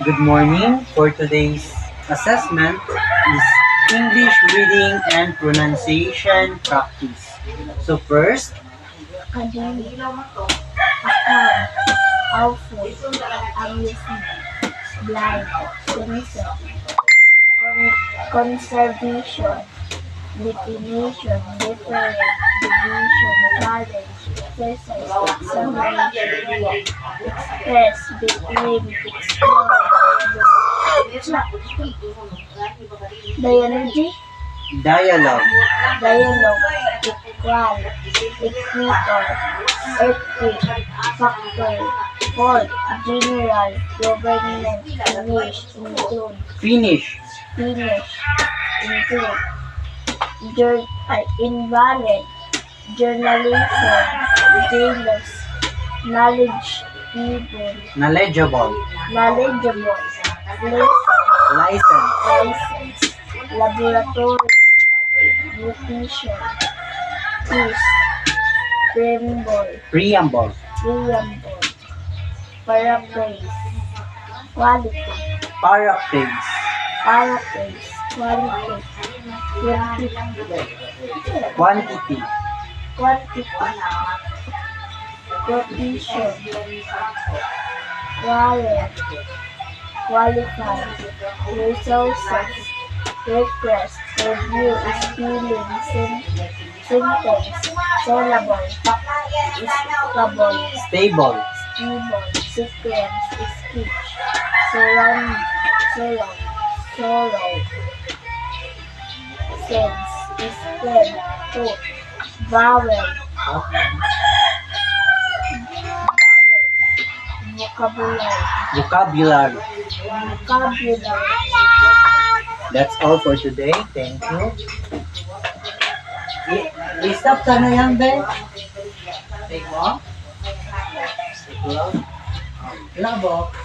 Good morning. For today's assessment is English reading and pronunciation practice. So first, Academic, account, awful, amusement, blind, sinister, conservation, definition, different, division, challenge, exercise, examination, express, between, explore, dialogy, dialogue, dialogue, equal, equator, earthquake, factor, fault, general, government, finish, include, finish, finish, include, invalid, journalism, jealous, knowledge, evil, knowledgeable, knowledgeable, license, license, laboratory, nutrition, quiz, preamble, preamble, paraphrase, quality, paraphrase, paraphrase, quality, quantity, quantity, quotation, warrant, qualify, resources, request, review, spelling, sentence, syllable, stable, stable, stable, sequence, speech, surround, sorrow, sense, stem, foot, vowel, vocabulary, vocabulary. vocabulary. That's all for today. Thank you. I-stop ka na yan, Ben. Take mo? Take mo? Ilang box?